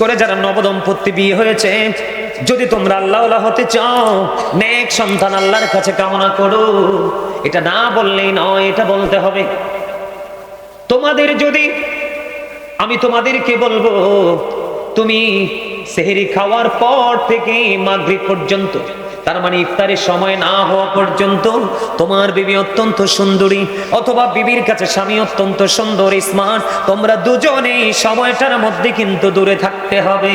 করে যারা নবদম্পতি বিয়ে হয়েছে, যদি তোমরা আল্লাহওয়ালা হতে চাও, নেক সন্তান আল্লাহর কাছে কামনা করো। এটা না বললেই নয়, এটা বলতে হবে। তোমাদের যদি আমি তোমাদেরকে বলবো, তুমি সেহরি খাওয়ার পর থেকে মাগরিব পর্যন্ত, তার মানে ইফতারের সময় না হওয়া পর্যন্ত তোমার বিবি অত্যন্ত সুন্দরী, অথবা বিবির কাছে স্বামী অত্যন্ত সুন্দর স্মার্ট, তোমরা দুজনেই সময়টার মধ্যে কিন্তু দূরে থাকতে হবে।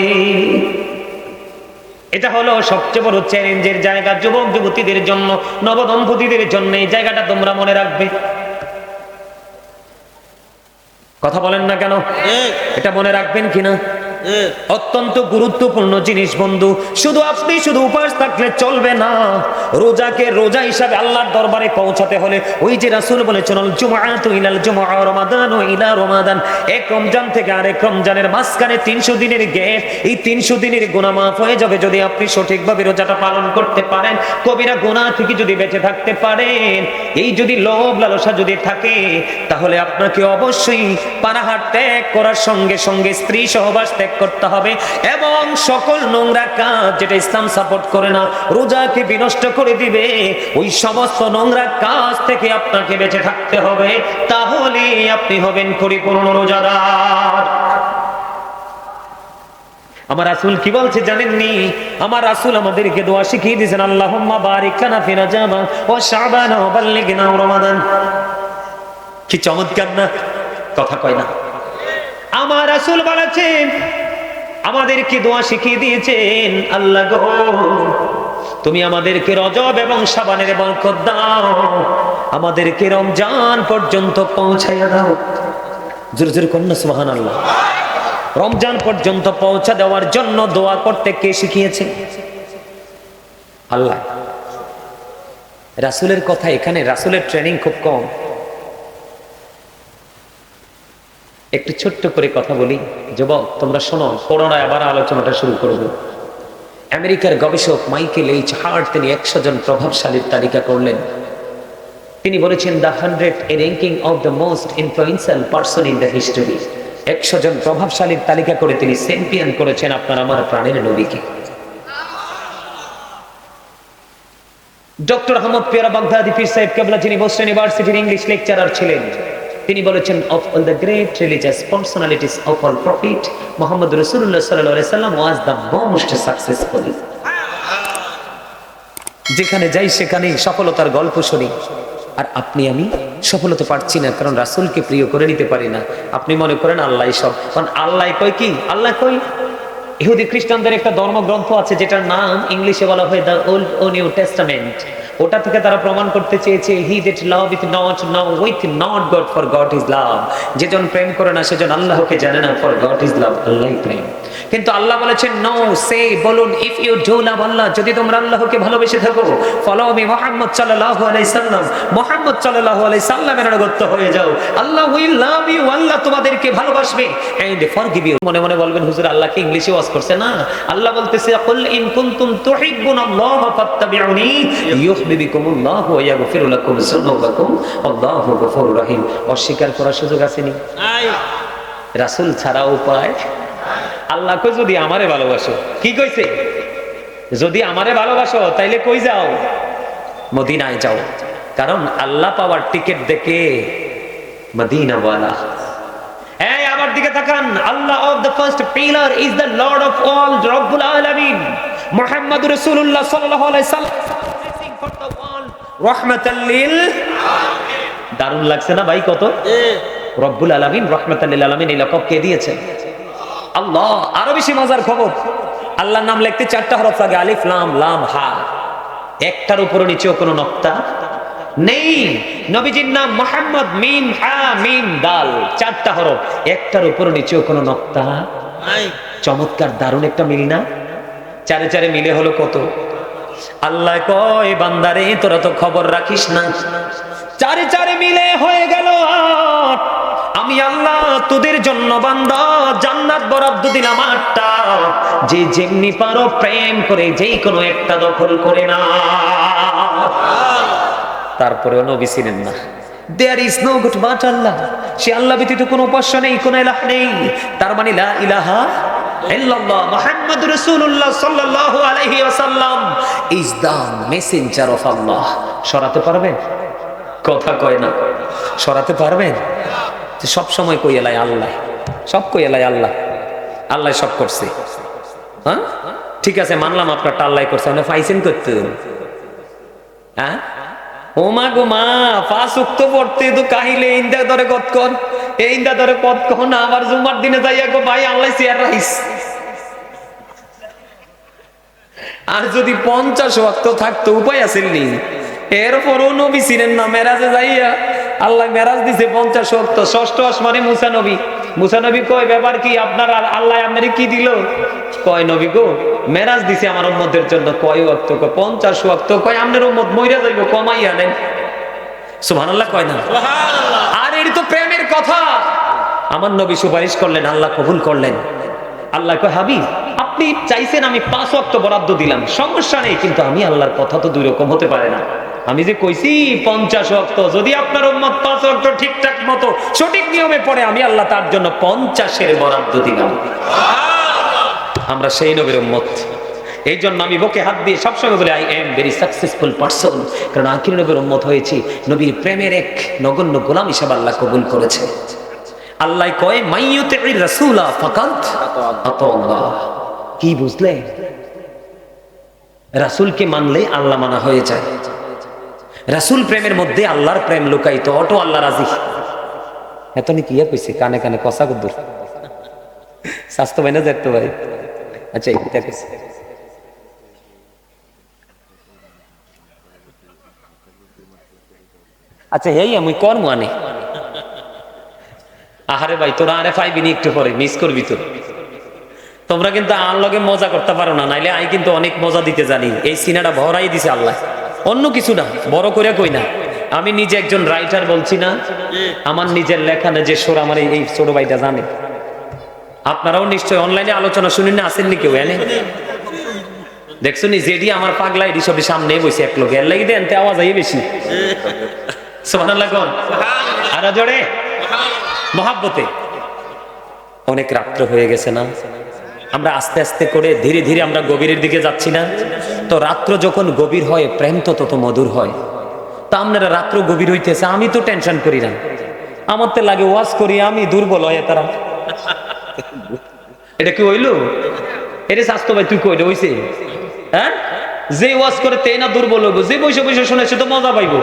এটা হলো সবচেয়ে বড় চ্যালেঞ্জের জায়গা যুবক যুবতীদের জন্য, নবদম্পতিদের জন্য। এই জায়গাটা তোমরা মনে রাখবে। কথা বলেন না কেন? এটা মনে রাখবেন কিনা? অত্যন্ত গুরুত্বপূর্ণ জিনিস বন্ধু। শুধু উপাস থাকলে চলবে না। রোজাকে রোজা হিসাবে আল্লাহর দরবারে পৌঁছাতে হলে ওই যে রাসূল বলেছেন, আল জুমআতু ইলাল জুমআ রমাদানু ইলা রমাদান, এক রমজান থেকে আরেক রমজানের মাঝখানে 300 দিনের গ্যাপ। এই 300 দিনের গুনাহ মাফ হয়ে যাবে যদি আপনি সঠিকভাবে রোজাটা পালন করতে পারেন, কবিরা গুনাহ থেকে যদি বেঁচে থাকতে পারেন। এই যদি লোভ লালসা যদি থাকে, তাহলে আপনাকে অবশ্যই পানাহার ত্যাগ করার সঙ্গে সঙ্গে স্ত্রী সহবাস ত্যাগ করতে হবে, এবং সকল নোংরা কাজ যেটা ইসলাম সাপোর্ট করে না, রোজাকে বিনষ্ট করে দিবে, ওই সমস্ত নোংরা কাজ থেকে আপনাকে বেঁচে থাকতে হবে। তাহলে আপনি হবেন পরিপূর্ণ রোজাদার। আমার রাসূল কি বলছে জানেননি? আমার রাসূল আমাদেরকে দোয়া শিখিয়ে দিয়েছেন, আল্লাহুম্মা বারিক লানা ফি রাজাব ওয়া শাবান ওয়া বাল্লিগনা রমাদান। কি চমৎকার না? কথা কয় না? আমার রাসূল বলেছেন, আমাদেরকে দোয়া শিখিয়ে দিয়েছেন, আল্লাহ গো তুমি আমাদেরকে রজব এবং শাবানের বরকত দাও, আমাদেরকে রমজান পর্যন্ত পৌঁছাইয়া দাও। জোরে জোরে কন্যা সুবহানাল্লাহ। রমজান পর্যন্ত পৌঁছা দেওয়ার জন্য দোয়া করতে কে শিখিয়েছে? আল্লাহ। রাসূলের কথা এখানে, রাসূলের ট্রেনিং খুব কম। একটু ছোট্ট করে কথা বলি, যুবক তোমরা শোনো, করোনায় আবার আলোচনাটা শুরু করব। আমেরিকার গবেষক মাইকেল এইচ হার্ট তিনি 100 জন প্রভাবশালীর তালিকা করলেন। তিনি বলেছেন, the 100 A ranking of the most influential person in the history. 100 জন প্রভাবশালীর তালিকা করে তিনি চ্যাম্পিয়ন করেছেন আপনার আমার প্রাণের নবীকে। ডক্টর আহমদ পিয়ারা বাগদাদি পীর সাহেব কেবলা, যিনি বোস্টন ইউনিভার্সিটির ইংলিশ লেকচারার ছিলেন, তিনি বলেছেন, of all the great religious personalities of all prophet, Muhammad রাসূলুল্লাহ সাল্লাল্লাহু আলাইহি সাল্লাম ওয়াজ দ্য মোস্ট সাকসেসফুল। যেখানে যাই সেখানেই সফলতার গল্প শুনি, আর আপনি আমি সফলতা পাচ্ছি না, কারণ রাসূলকে প্রিয় করে নিতে পারি না। আপনি মনে করেন আল্লাহ সব, কারণ আল্লাহ কয় কি? আল্লাহ কই, ইহুদি খ্রিস্টানদের একটা ধর্মগ্রন্থ আছে যেটার নাম ইংলিশে বলা হয় দ্য ওল্ড ও নিউ টেস্টামেন্ট। ওটা থেকে তারা প্রমাণ করতে চেয়েছে, he that love with not God, for God is love. যেজন প্রেম করে না সেজন আল্লাহকে জানে না, ফর গড ইজ লাভ, আল্লাহই প্রেম। কিন্তু আল্লাহ বলেছেন, নো সে, বলুন, ইফ ইউ ডু লাভ আল্লাহ, যদি তোমরা আল্লাহকে ভালোবেসে থাকো, ফলো মি মুহাম্মদ সাল্লাল্লাহু আলাইহি সাল্লাম, মুহাম্মদ সাল্লাল্লাহু আলাইহি সাল্লামের অনুগত হয়ে যাও, আল্লাহ উইল লাভ ইউ, আল্লাহ তোমাদেরকে ভালোবাসবে, এন্ড ফরগিভ ইউ। মনে মনে বলবেন, হুজুর আল্লাহকে ইংলিশে ওয়াজ করছে না? আল্লাহ বলতেছে, কুল ইন কুনতুম তুহিব্বুনাল্লাহ ফাত্তাবিউনি ইউহিব্বুকুমুল্লাহ ওয়া ইয়াগফির লাকুম যুনুবাকুম আল্লাহু গফুরুর রহিম। অস্বীকার করার সুযোগ আসেনি? নাই। রাসূল ছাড়া উপায়? আল্লাহ কই, যদি আমারে ভালোবাসো। কি কইছে? যদি আমারে ভালোবাসো তাইলে কই যাও? মদিনায় যাও। কারণ আল্লাহ পাওয়ার টিকিট দেখে মদিনা ওয়ালা। এই আমার দিকে তাকান, Allah of the first pillar is the lord of all, রব্বুল আলামিন, মুহাম্মদুর রাসূলুল্লাহ সাল্লাল্লাহু আলাইহি সাল্লাম ফর দ্য ওয়ার্ল্ড, রাহমাতাল লিল আলামিন। দারুণ লাগছে না ভাই? কত রব্বুল আলামিন, রাহমাতাল লিল আলামিন, এই লকব কে দিয়েছেন? আল্লাহ। আরো বেশি মজার খবর, আল্লাহর নাম লিখতে 4টা হরফ লাগে, আলিফ লাম লাম হা। একটার উপরে নিচেও কোনো নক্তা নেই। নবীজির নাম মুহাম্মদ, মিম হা মিম দাল, 4টা হরফ, একটার উপরে নিচেও কোনো নক্তা নাই। চমৎকার, দারুণ একটা মিল না? চারে চারে মিলে হলো কত? আল্লাহ কয়, বান্দারে তোরা তো খবর রাখিস না, চারে চারে মিলে হয়ে গেল 8। আমি আল্লাহ তোদের জন্য বান্দা জান্নাত বরাদ্দ দিলাম 8টা। যে যেমনি পারো প্রেম করে যেই কোনো একটা দখল করে না। তারপরেও নবী ছিলেন না। There is no God but Allah, সে আল্লাহ ব্যতীত কোনো উপাস্য নেই, কোনো ইলাহ নেই। তার মানে লা ইলাহা ইল্লাল্লাহ মুহাম্মাদুর রাসূলুল্লাহ সাল্লাল্লাহু আলাইহি ওয়াসাল্লাম ইজ দা মেসেঞ্জার অফ আল্লাহ। সরাতে পারবেন? কথা কয় না। সরাতে পারবেন? সব সময় কই এলাই আল্লাহ, সব কই এলাই আল্লাহ, আল্লাহ সব করছে। হ্যাঁ ঠিক আছে, মানলাম আপনারটা আল্লাহ করছে, আপনি পাইছেন করতে। হ্যাঁ ও মা গো মা, পাঁচ ওয়াক্ত পড়তে তো কাহিলে ইন্দা ধরে কতক্ষণ, এই ইন্দা ধরে কতক্ষণ, আবার জুমার দিনে যাইয়া গো ভাই আল্লাহ চেয়ার রাইস। আর যদি 50 ওয়াক্ত থাকতো উপায় আছে নি? এরপরও নবী ছিলেন না, মেরাজে যাইয়া আল্লাহ মেরাজ দিছে 50 ওয়াক্ত। ষষ্ঠ আসমানে মুসা নবী, মুসা নবী কয় ব্যাপার কি আপনার, আল্লাহ আপনার কি দিল? কয় নবী গো মেরাজ দিছে আমার উম্মতের জন্য। কয় ওয়াক্ত? কয় 50 ওয়াক্ত। কয় আপনার উম্মত মইরা যাইব, কমাইয়া নেন। সুবহানাল্লাহ কয় না? সুবহানাল্লাহ। আর এর তো প্রেমের কথা। আমার নবী সুপারিশ করলেন, আল্লাহ কবুল করলেন। আল্লাহ কয় হাবিব আপনি চাইছেন আমি 5 ওয়াক্ত বরাদ্দ দিলাম, সমস্যা নেই, কিন্তু আমি আল্লাহর কথা তো দুই রকম হতে পারে না। আমি যে কইছি 50 ওয়াক্ত, যদি আপনার উম্মত 5 ওয়াক্ত ঠিকঠাক মতো সঠিক নিয়মে পড়ে, আমি আল্লাহ তার জন্য 50-এর বরাদ্দ দিলাম। আমরা সেই নবীর উম্মত। এই জন্য আমি বুকে হাত দিয়ে সবসময় বলি I am very successful person, কারণ আখির নবীর উম্মত হয়েছি, নবীর প্রেমের এক নগণ্য গোলাম হিসেবে আল্লাহ কবুল করেছে। আল্লাহ কয় মাইয়ুতির রাসূলা ফাকাদ আতাল্লাহ। কি বুঝলে? রাসূলকে মানলে আল্লাহ মানা হয়ে যায়। রাসূল প্রেমের মধ্যে আল্লাহর প্রেম লুকায়িত, অটো আল্লাহ রাজি। এতনি কি কইছে কানে কানে কষা কুদ্দুর স্বাস্থ্য বাইনা দেখতে পারি। আচ্ছা এটা কইছে আচ্ছা হেই আমি কর্ম আনে। আহারে ভাই তোরা আরে পাইবি নি, একটু পরে মিস করবি তো। তোমরা কিন্তু আর লগে মজা করতে পারো না, নাইলে আমি কিন্তু অনেক মজা দিতে জানি। এই সিনেমাটা ভরাই দিছে আল্লাহ, অন্য কিছু না, বড় করে কই না। আমি নিজে একজন রাইটার, বলছি না আমার নিজের লেখা না যে সোর আমার এই ছোট ভাইটা জানে। আপনারাও নিশ্চয় অনলাইনে আলোচনা শুনেন না, আসেননি কেউ? এনে দেখছো নি যেডি আমার পাগলা এডি সবই সামনে বসে এক লোক, এর লাগি দেন আওয়াজ আই বেশি। সুবহানাল্লাহ কোন আর জোরে মহাব্বতে। অনেক রাত্র হয়ে গেছে না, আমরা আস্তে আস্তে করে ধীরে ধীরে আমরা গভীরের দিকে যাচ্ছি না? তো রাত্র যখন গভীর হয় প্রেম তো তত মধুর হয়। তা আপনারা রাত্র গভীর হইতেছে, আমি তো টেনশন করি না, আমার তো লাগে ওয়াজ করি আমি দুর্বল হয় তারা। এটা কি হইলো? এটা স্বাস্থ্য ভাই তুই কইলে হইছে? হ্যাঁ যে ওয়াজ করে তে না দুর্বল হইব, যে বসে বসে শুনে সে তো মজা পাইবো,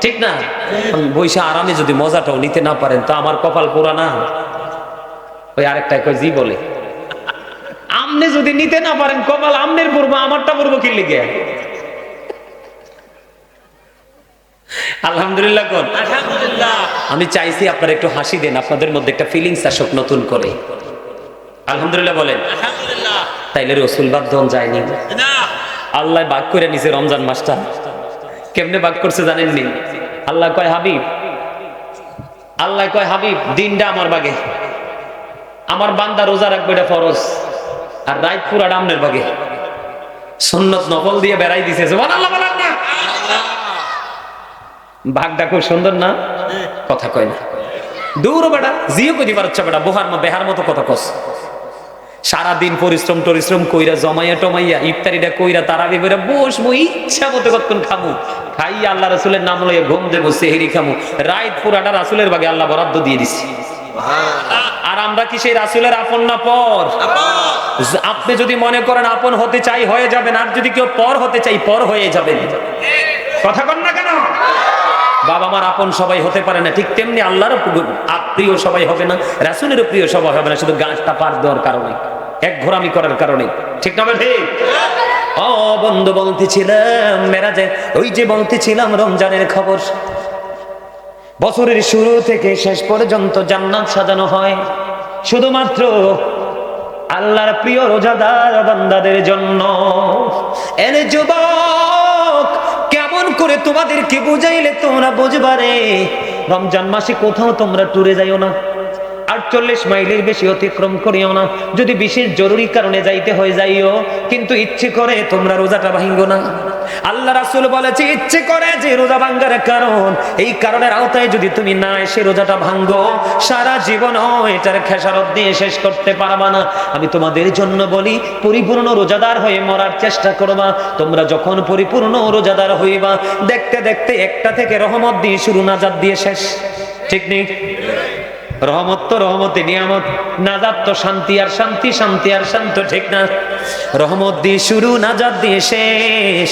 ঠিক না? বসে আরামে যদি মজাটাও নিতে না পারেন তো আমার কপাল পোড়া না। ওই আরেকটা কয় জি বলে, আমনে যদি নিতে না পারেন কপাল আমনের পড়বো, আমারটা পড়বো কি লিগে? আলহামদুলিল্লাহ কোন আলহামদুলিল্লাহ। আমি চাইছি আপনারা একটু হাসি দেন, আপনাদের মধ্যে একটা ফিলিংস আসুক নতুন করে। আলহামদুলিল্লাহ বলেন আলহামদুলিল্লাহ। তাইলে রাসূল বাদ দেন যায়নি না, আল্লাহ ভাগ করে নিছে রমজান মাসটা। কেমনে ভাগ করছে জানেন নি? আল্লাহ কয় হাবিব, আল্লাহ কয় হাবিব দিনটা আমার ভাগে, আমার বান্দা রোজা রাখবে এটা ফরজ, আর রাত পুরা ডামনের ভাগে। সুন্নত নফল দিয়ে বেড়াই দিছে। সুবহানাল্লাহ বলেন না? ভাগটা খুব সুন্দর না? কথা কয় না দূর বেটা, জিও কই দিবার হচ্ছে বেটা, বোহার মা বেহার মতো কথা কস। সারাদিন পরিশ্রম টরিশ্রম কইরা জমাইয়া টমাইয়া ইফতারিটা কইরা তারাবি কইরা বসবো, ইচ্ছা মতো কতক্ষণ খামু, খাই আল্লাহ রাসূলের নাম লইয়া ঘুম দেবো, সেহরি খামু, রাত পুরাটা রাসূলের ভাগে আল্লাহ বরাদ্দ দিয়ে দিছি। আর আমরা কি সেই রাসূলের আপন না পর? আপনি যদি মনে করেন আপন হতে চাই হয়ে যাবেন, আর যদি কেউ পর হতে চাই পর হয়ে যাবেন। কথা কন না কেন? বাবা মার আপন সবাই হতে পারে না, ঠিক তেমনি আল্লাহর প্রিয় সবাই হবে না, রাসূলেরও প্রিয় সবাই হবে না, শুধু গাছটা পার দেওয়ার কারণে, এক ঘোরামি করার কারণে, ঠিক না? ঠিক। ও বন্ধু বলতেছিলাম মেরাজে, ওই যে বলতেছিলাম রমজানের খবর, বছরের শুরু থেকে শেষ পর্যন্ত জান্নাত সাজানো হয় শুধুমাত্র আল্লাহর প্রিয় রোজাদার বান্দাদের জন্য। এর যুবক কেমন করে তোমাদেরকে বুঝাইলে তোমরা বুঝবারে? রমজান মাসে কোথাও তোমরা ট্যুরে যাইও না, আর 48 মাইলের বেশি অতিক্রম করিও না। যদি বিশেষ জরুরি কারণে যাইতে হয় যাইও, কিন্তু ইচ্ছে করে তোমরা রোজাটা ভাঙ্গো না। আল্লাহ রাসূল বলেছে ইচ্ছে করে যে রোজা ভাঙ্গার কারণ, এই কারণের আওতায় যদি তুমি না এসে রোজাটা ভাঙ্গো, সারা জীবন এটার খেসারত দিয়ে শেষ করতে পারবা না। আমি তোমাদের জন্য বলি, পরিপূর্ণ রোজাদার হয়ে মরার চেষ্টা করবা। তোমরা যখন পরিপূর্ণ রোজাদার হইবা, দেখতে দেখতে একটা থেকে রহমত দিয়ে শুরু, নাজাত দিয়ে শেষ। ঠিক নেই? রহমত তো রহমতে নিয়ামত, নাজাত তো শান্তি আর শান্তি, শান্তি আর শান্ত। ঠিক না? রহমত দিয়ে শুরু, নাজাত দিয়ে শেষ।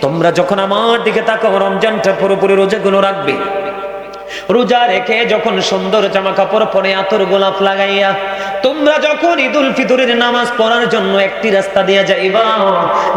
তোমরা যখন আমার দিকে তাকাও, রমজানটা পুরোপুরি রোজাগুলো রাখবে। রোজা রেখে যখন সুন্দর জামা কাপড় পরে, আতর গোলাপ লাগাইয়া তোমরা যখন ঈদুল ফিতরের নামাজ পড়ার জন্য একটি রাস্তা দিয়ে যাইবা,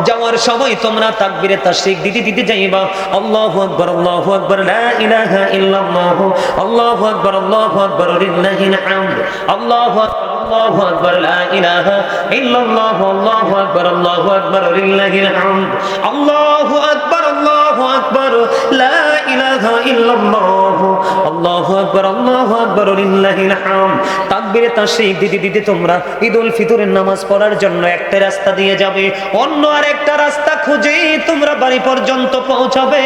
যাওয়ার সময় তোমরা তাকবীরে তাশরিক দিতে দিতে যাইবা, আল্লাহু আকবার, আল্লাহু আকবার, লা ইলাহা ইল্লাল্লাহ, আল্লাহু আকবার, আল্লাহু আকবার, লিল্লাহিল হামদ, আল্লাহু আকবার, আল্লাহু আকবার, লা ইলাহা ইল্লাল্লাহ, আল্লাহু আকবার, আল্লাহু আকবার, লিল্লাহিল হামদ, আল্লাহু আকবার, আল্লাহু আকবার, লা ইলাহা ইল্লাল্লাহ, আল্লাহু আকবার, আল্লাহু আকবার, লিল্লাহিল হামদ। তাকবীরে তাশরিক দিতে দিতে তোমরা ঈদুল ফিতরের নামাজ পড়ার জন্য একটা রাস্তা দিয়ে যাবে, অন্য আরেকটা রাস্তা খুঁজে তোমরা বাড়ি পর্যন্ত পৌঁছাবে।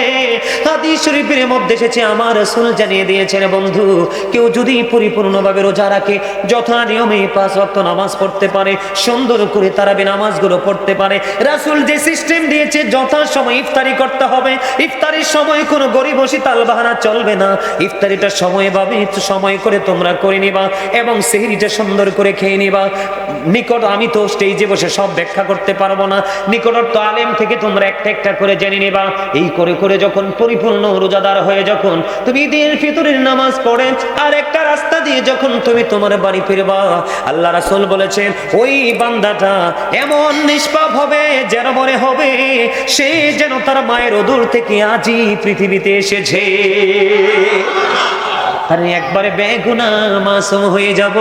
হাদিস শরীফের মধ্যে এসেছে, আমার রাসূল জানিয়ে দিয়েছেন, বন্ধু, কেউ যদি পরিপূর্ণভাবে রোজা রাখে, যথা নিয়মে 5 ওয়াক্ত নামাজ পড়তে পারে, সুন্দর করে তারাবি নামাজগুলো পড়তে পারে, রাসূল যে সিস্টেম দিয়েছে, যথা সময় ইফতারি করতে হবে, ইফতারির সময় কোনো গরিব বসি তালবাহানা চলবে না। ইফতারিটা সময় ভাবে সময় করে তোমরা করে নিবা এবং সেহরিটা সুন্দর করে খেয়ে নিবা। নিকট আমি তো স্টেজে বসে সব ব্যাখ্যা করতে পারবো না, নিকটস্থ আলেম থেকে তোমরা একটা একটা করে জেনে নিবা। এই করে করে যখন পরিপূর্ণ রোজাদার হয়ে যখন তুমি ঈদুল ফিতরের নামাজ পড়ে আর একটা রাস্তা দিয়ে যখন তুমি তোমার বাড়ি ফিরবা, আল্লাহ রাসূল বলেছেন ওই বান্দাটা এমন নিষ্পাপ হবে যেন মনে হবে সে যেন তার মায়ের উদর থেকে আজই পৃথিবীতে এসেছে। আরে একবারে বেগুনাহ মাসুম হয়ে যাব।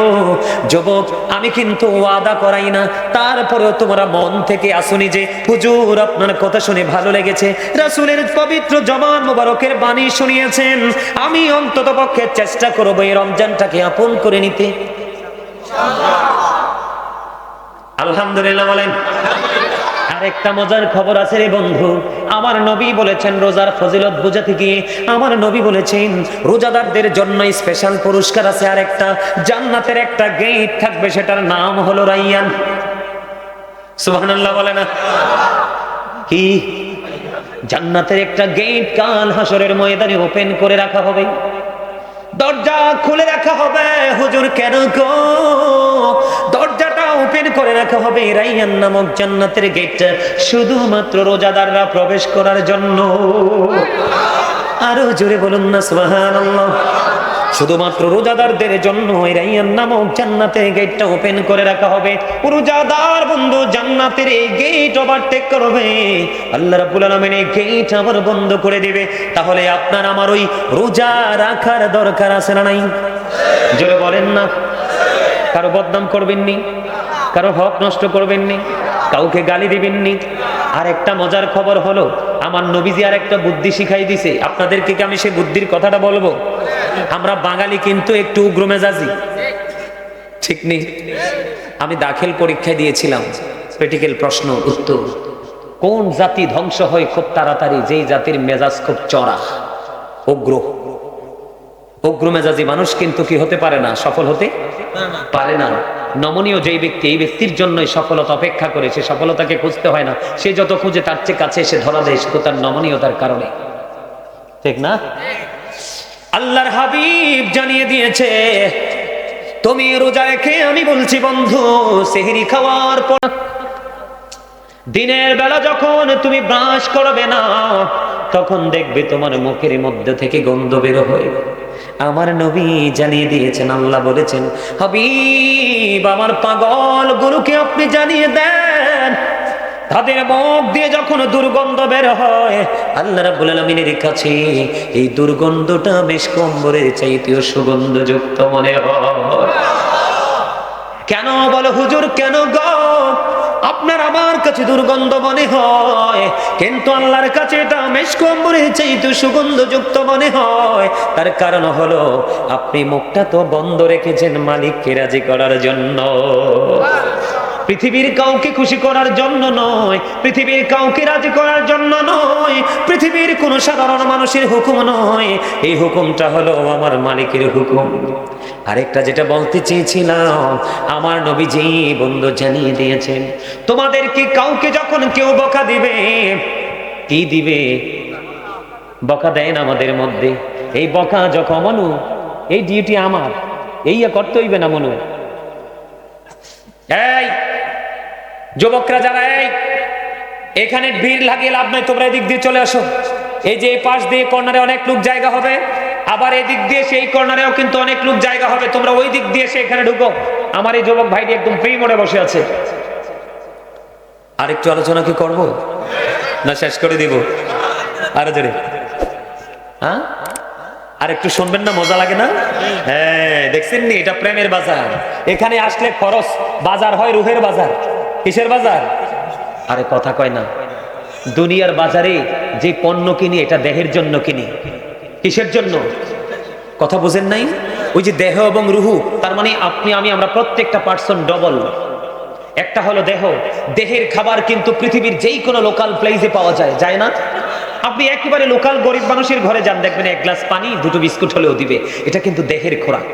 যুবক, আমি কিন্তু ওয়াদা করাই না, তারপরেও তোমরা মন থেকে আসুনি যে হুজুর আপনার কথা শুনে ভালো লেগেছে, রাসূলের পবিত্র জবান মোবারকের বাণী শুনিয়েছেন, আমি অন্তত পক্ষে চেষ্টা করব এই রমজানটাকে আপন করে নিতে। আলহামদুলিল্লাহ বলেন। আরেকটা মজার খবর আছে রে বন্ধু, আমার নবী বলেছেন রোজার ফজিলত বুঝাতে গিয়ে আমার নবী বলেছেন রোজাদারদের জন্য স্পেশাল পুরস্কার আছে আরেকটা, জান্নাতের একটা গেট থাকবে, সেটার নাম হলো রাইয়ান। সুবহানাল্লাহ বলে না? কি জান্নাতের একটা গেট কাল হাসরের ময়দানে ওপেন করে রাখা হবে, দরজা খুলে রাখা হবে। হুজুর কেন গো? দরজাটা ওপেন করে রাখা হবে, রাইয়ান নামক জান্নাতের গেটটা শুধুমাত্র রোজাদাররা প্রবেশ করার জন্য। আরো জোরে বলুন না সুবহানাল্লাহ। শুধুমাত্র রোজাদারদের জন্য এই রাইয়ান নামক জান্নাতের গেটটা ওপেন করে রাখা হবে। রোজাদার বন্ধু জান্নাতের এই গেট ওভারটেক করবে, আল্লাহ রাব্বুল আলামিন এই গেট আবার বন্ধ করে দিবে। তাহলে আপনার আমার ওই রোজা রাখার দরকার আছে না নাই? জোরে বলেন না। কারো বদনাম করবেননি, কারো হক নষ্ট করবেননি, কাউকে গালি দিবেননি। আর একটা মজার খবর হলো, আমার নবীজি আর একটা বুদ্ধি শিখাই দিছে, আপনাদেরকে কি আমি সেই বুদ্ধির কথাটা বলবো? আমরা বাঙালি কিন্তু একটু উগ্র মেজাজি, ঠিক নেই? আমি দাখিল পরীক্ষায় দিয়েছিলাম, প্র্যাকটিক্যাল প্রশ্ন উত্তর, কোন জাতি ধ্বংস হয় খুব তাড়াতাড়ি? যেই জাতির মেজাজ খুব চড়া, উগ্র। উগ্র মেজাজি মানুষ কিন্তু কি হতে পারে না, সফল হতে পারে না। নমনীয় যেই ব্যক্তি, এই ব্যক্তির জন্যই সফলতা অপেক্ষা করে, সে সফলতাকে খুঁজতে হয় না, সে যত খুঁজে তার চেয়ে কাছে এসে ধরা দেয়, সে তো তার নমনীয়তার কারণে, ঠিক না? আল্লাহর হাবিব জানিয়ে দিয়েছে, তুমি রোজা রেখে, আমি বলছি বন্ধু, সেহরি খাওয়ার পর দিনের বেলা যখন তুমি ব্রাশ করবে না, তখন দেখবে তোমার মুখের মধ্যে থেকে গন্ধ বের হয়। আমার নবী জানিয়ে দিয়েছেন, আল্লাহ বলেছেন, হাবিব আমার পাগল গুরুকে আপনি জানিয়ে দেন, তাদের মুখ দিয়ে যখন দুর্গন্ধ বের হয়, আল্লাহ রাব্বুল আলামিনের কাছে এই দুর্গন্ধটা বেশ কম্বরের চাইতেও সুগন্ধযুক্ত মনে হয়। কেন বলো হুজুর, কেন গো? আপনার আমার কাছে কাছে দুর্গন্ধ মনে হয়, কিন্তু আল্লাহর কাছে এটা মেশক আম্বরের চাইতে সুগন্ধযুক্ত মনে হয়। তার কারণ হলো আপনি মুখটা তো বন্ধ রেখেছেন মালিককে রাজি করার জন্য, পৃথিবীর কাউকে খুশি করার জন্য নয়, পৃথিবীর কাউকে রাজি করার জন্য নয়, পৃথিবীর কোন সাধারণ মানুষের হুকুম নয়, এই হুকুমটা হলো আমার মালিকের হুকুম। আরেকটা যেটা বলতে চেয়েছিলাম, আমার নবীজি বন্ধু জানিয়ে দিয়েছেন, তোমাদেরকে কাউকে যখন কেউ বকা দিবে, কি দিবে? বকা দেন আমাদের মধ্যে, এই বকা যখন মনু, এই ডিউটি আমার, এই করতে হইবে না মনু। এই যুবকরা যারা এখানে ভিড় লাগিয়ে লাভ নাই, তোমরা এদিক দিয়ে চলে আসো। এই যে পাশ দিয়ে কর্নারে অনেক লোক জায়গা হবে, আবার এদিক দিয়ে সেই কর্নারেও কিন্তু অনেক লোক জায়গা হবে, তোমরা ওই দিক দিয়ে এসে এখানে ঢুকো। আমার এই যুবক ভাইটি একদম ফ্রি মোডে বসে আছে। আরেকটু আলোচনা কি করব না শেষ করে দিব? আরো জোরে, হ্যাঁ আর একটু শুনবেন না? মজা লাগে না? হ্যাঁ, দেখছেন নি, এটা প্রেমের বাজার। এখানে আসলে খরচ, বাজার হয় রুহের বাজার। কিসের বাজার? আরে কথা কয় না। দুনিয়ার বাজারে যে পণ্য কিনি এটা দেহের জন্য কিনি। কিসের জন্য? কথা বুঝেন নাই? ওই যে দেহ এবং রুহু, তার মানে আপনি আমি আমরা প্রত্যেকটা পার্সন ডবল। একটা হলো দেহ, দেহের খাবার কিন্তু পৃথিবীর যেই কোনো লোকাল প্লেসে পাওয়া যায়, যায় না? আপনি একেবারে লোকাল গরিব মানুষের ঘরে যান, দেখবেন এক গ্লাস পানি দুটো বিস্কুট হলেও দিবে, এটা কিন্তু দেহের খোরাক।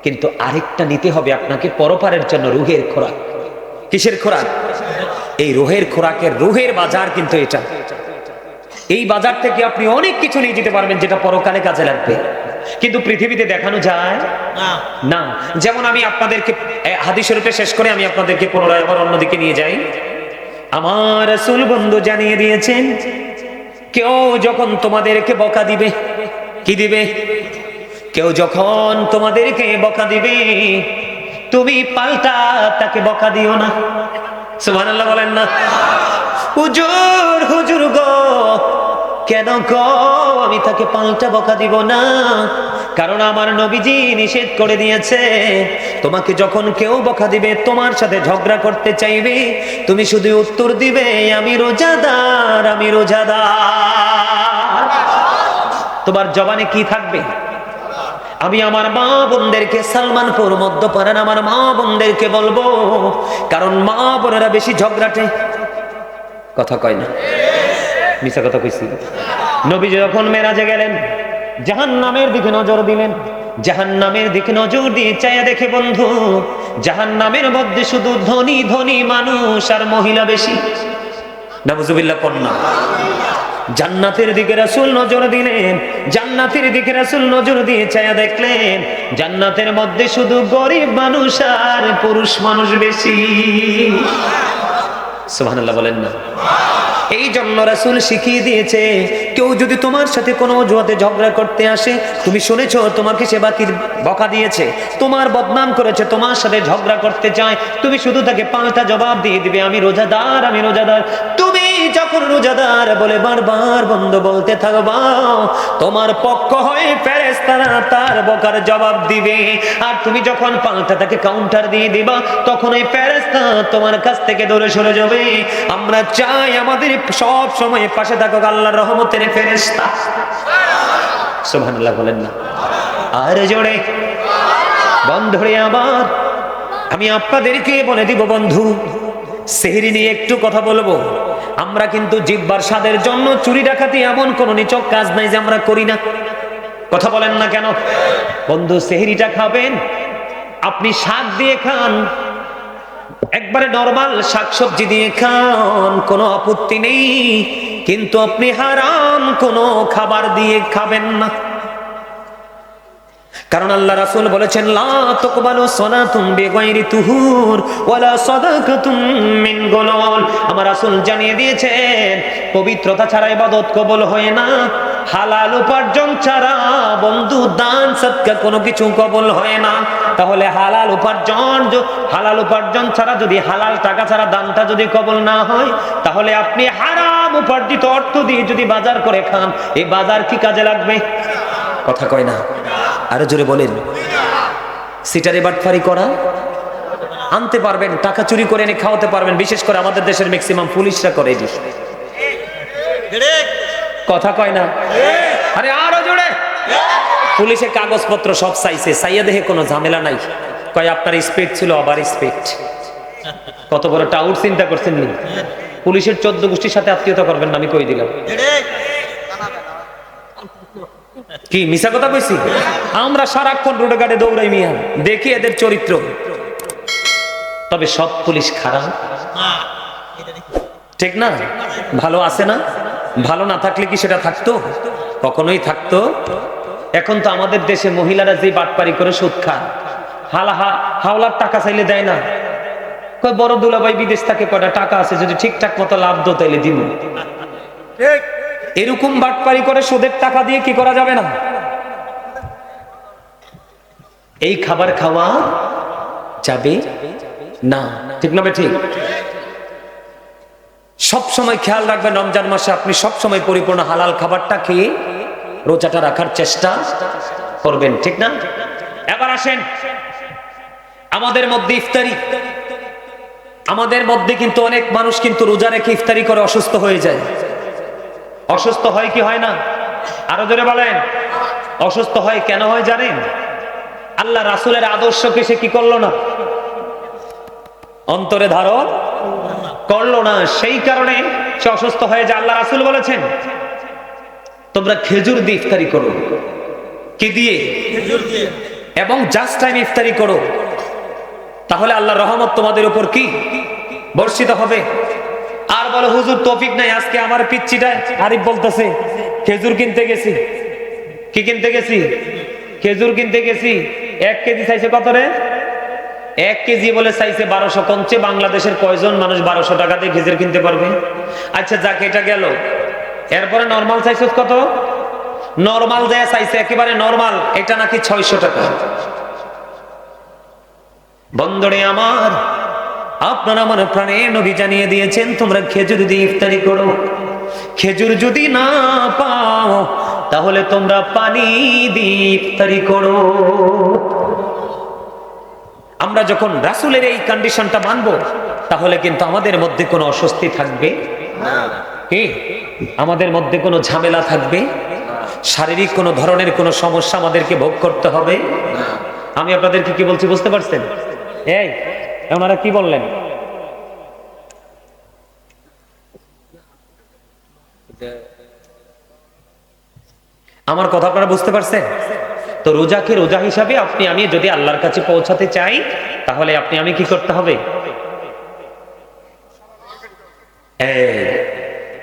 কিন্তু আরেকটা নিতে হবে আপনাকে পরপারের জন্য, রুহের খোরাক। কিসের খোরাক? এই রুহের খোরাকের, রুহের বাজার কিন্তু এটা। এই বাজার থেকে আপনি অনেক কিছু নিয়ে যেতে পারবেন যেটা পরকালে কাজে লাগবে, কিন্তু পৃথিবীতে দেখানো যায় না। যেমন আমি আপনাদেরকে হাদিস শরীফে শেষ করে আমি আপনাদেরকে পুনরায় আবার অন্যদিকে নিয়ে যাই। আমার রাসূল বন্ধু জানিয়ে দিয়েছেন, কেউ যখন তোমাদেরকে বকা দিবে, কি দিবে? কেউ যখন তোমাদেরকে বকা দিবে, তুমি পাল্টা তাকে বকা দিও না। সুবহানাল্লাহ বলেন না? হুজুর, হুজুর গো, কেন গো আমি তাকে পাল্টা বকা দিব না? কারণ আমার নবীজি নিষেধ করে দিয়েছে, তোমাকে যখন কেউ বকা দিবে, তোমার সাথে ঝগড়া করতে চাইবে, তুমি শুধু উত্তর দিবে আমি রোজাদার, আমি রোজাদার। তোমার জবানে কি থাকবে? আমি আমার মা বোনদেরকে, সালমানপুর মধ্যপাড়ার আমার মা বোনদেরকে বলবো, কারণ মা বোনেরা বেশি ঝগড়াটে। কথা কয় না, মিছা কথা কইছি। নবী যখন মেরাজে গেলেন, জাহান্নামের দিকে নজর দিলেন, জাহান্নামের দিকে নজর দিয়ে চায়া দেখে বন্ধু, জাহান্নামের মধ্যে শুধু ধনী ধনী মানুষ আর মহিলা বেশি। নাউজুবিল্লাহ পড়না। জান্নাতের দিকে রাসূল নজর দিলেন, জান্নাতের দিকে রাসূল নজর দিয়ে চায়া দেখলেন, জান্নাতের মধ্যে শুধু গরিব মানুষ আর পুরুষ মানুষ বেশি। সুবহানাল্লাহ বলেন না? এই জন্য রাসূল শিখিয়ে দিয়েছে, কেউ যদি তোমার সাথে কোনো অজুহাতে ঝগড়া করতে আসে, তুমি শুনেছো তোমাকে সে বাতিল বকা দিয়েছে, তোমার বদনাম করেছে, তোমার সাথে ঝগড়া করতে চায়, তুমি শুধু তাকে পাল্টা জবাব দিয়ে দিবে আমি রোজাদার, আমি রোজাদার। তুমি যখন রোজাদার বলে বারবার বন্ধ বলতে থাকবা, তোমার পক্ষ হয়ে ফেরেশতারা তার বকার জবাব দিবে। আর তুমি যখন পাল্টা তাকে কাউন্টার দিয়ে দিবা, তখন ওই ফেরেশতা তোমার কাছ থেকে দূরে সরে যাবে। আমরা চাই আমাদের সব সময় পাশে থাকুক আল্লাহর রহমতের ফেরেশতা। সুবহানাল্লাহ বলেন না? আর জোরে বন্ধুরে আমার, আমি আপনাদেরকে বলে দিব বন্ধু, সেহরি নিয়ে একটু কথা বলবো। আমরা কিন্তু জিহ্বার স্বাদের জন্য চুরি ডাকাতি এমন কোন নিচক কাজ নাই যে আমরা করি না। কথা বলেন না কেন? বন্ধু, সেহরিটা খাবেন, আপনি শাক দিয়ে খান, একবারে নরমাল শাকসবজি দিয়ে খান, কোনো আপত্তি নেই, কিন্তু আপনি হারাম কোনো খাবার দিয়ে খাবেন না। কারণ আল্লাহ রাসূল বলেছেন, লা তুকবালু সালাতুম বিগাইরি তুহুর ওয়ালা সাদাকাতুম মিন গুলুল। আমার রাসূল জানিয়ে দিয়েছেন, পবিত্রতা ছাড়া ইবাদত কবুল হয় না, হালাল উপার্জন ছাড়া বন্ধু দান সদকা কোনো কিছু কবুল হয় না। তাহলে হালাল উপার্জন ছাড়া, যদি হালাল টাকা ছাড়া দানটা যদি কবুল না হয়, তাহলে আপনি হারাম উপার্জিত অর্থ দিয়ে যদি বাজার করে খান, এই বাজার কি কাজে লাগবে? কথা কয় না, আরো জোরে বলেন। সিটারে বাটফারি করা আনতে পারবেন, টাকা চুরি করে এনে খাওয়াতে পারবেন। বিশেষ করে আমাদের দেশের ম্যাক্সিমাম পুলিশরা করে এটি। কথা কয় না? আরে আরো জোরে। পুলিশের কাগজপত্র সব চাইছে, চাইয়া দেখে কোনো ঝামেলা নাই, কয় আপনার স্পিড ছিল ওভার স্পিড। কত বড় টাউট চিন্তা করছেন নি? পুলিশের 14 গোষ্ঠীর সাথে আত্মীয়তা করবেন না, আমি কই দিলাম। কি মিছা কথা কইছি? আমরা সারাক্ষণ রোডে ঘাটে দৌড়াই মিয়া, দেখি এদের চরিত্র। তবে সব পুলিশ খারাপ ঠিক না? ভালো আছে না? ভালো না থাকলে কি সেটা থাকতো? কখনোই থাকতো। এখন তো আমাদের দেশে মহিলারা যে বাটপারি করে সুদ খায়, হাওলার টাকা চাইলে দেয় না, কই বড় দুলাভাই বিদেশ থেকে কয়টা টাকা আছে, যদি ঠিকঠাক মতো লাভ দো তাইলে দিব। এরকম বাটপারি করে সুদের টাকা দিয়ে কি করা যাবে না? এই খাবার খাওয়া যাবে না, ঠিক না? ঠিক। সব সময় খেয়াল রাখবেন, রমজান মাসে আপনি সব সময় পরিপূর্ণ হালাল খাবারটা খেয়ে রোজাটা রাখার চেষ্টা করবেন, ঠিক না? এবার আসেন আমাদের মধ্যে ইফতারি। আমাদের মধ্যে কিন্তু অনেক মানুষ কিন্তু রোজা রেখে ইফতারি করে অসুস্থ হয়ে যায়। অসুস্থ হয় কি হয় না? আরো জোরে বলেন। অসুস্থ হয় কেন হয় জানেন? আল্লাহ রাসূলের আদর্শকে সে কি করলো না, অন্তরে ধারণ করলো না, সেই কারণে সে অসুস্থ হয়ে যায়। আল্লাহ রাসূল বলেছেন তোমরা খেজুর দিয়ে ইফতারি করো। কি দিয়ে? খেজুর দিয়ে। এবং জাস্ট টাইম ইফতারি করো, তাহলে আল্লাহর রহমত তোমাদের উপর কি বর্ষিত হবে। আর বলো হুজুর তৌফিক নাই, আজকে আমার পিচ্চিটা আরিফ বলতেছে খেজুর কিনতে গেছি। কি কিনতে গেছি? খেজুর কিনতে গেছি। 1 কেজি চাইছে কত রে? 1 কেজি বলে চাইছে 1200। কমছে বাংলাদেশের কয়জন মানুষ 1200 টাকা দিয়ে খেজুর কিনতে পারবে? আচ্ছা যাক, এটা গেল। এরপরে নরমাল চাইছে কত? নরমাল যায় চাইছে একেবারে নরমাল, এটা নাকি 600 টাকা। বন্ধুরে আমার, আপনারা আমার প্রাণের নবী জানিয়ে দিয়েছেন তোমরা খেজুর দিয়ে ইফতারি করো। খেজুর যদি না পাও তাহলে তোমরা পানি দিয়ে ইফতারি করো। আমরা যখন রাসূলের এই কন্ডিশনটা মানবো, তাহলে কিন্তু আমাদের মধ্যে কোনো অস্বস্তি থাকবে না। কি আমাদের মধ্যে কোনো ঝামেলা থাকবে? শারীরিক কোনো ধরনের কোনো সমস্যা আমাদেরকে ভোগ করতে হবে না। আমি আপনাদেরকে কি বলছি বুঝতে পারছেন? এই ওনারা কি বললেন? আমার কথা আপনারা বুঝতে পারছেন তো? রোজাকে রোজা হিসাবে আপনি আমি যদি আল্লাহর কাছে পৌঁছাতে চাই, তাহলে আপনি আমি কি করতে হবে?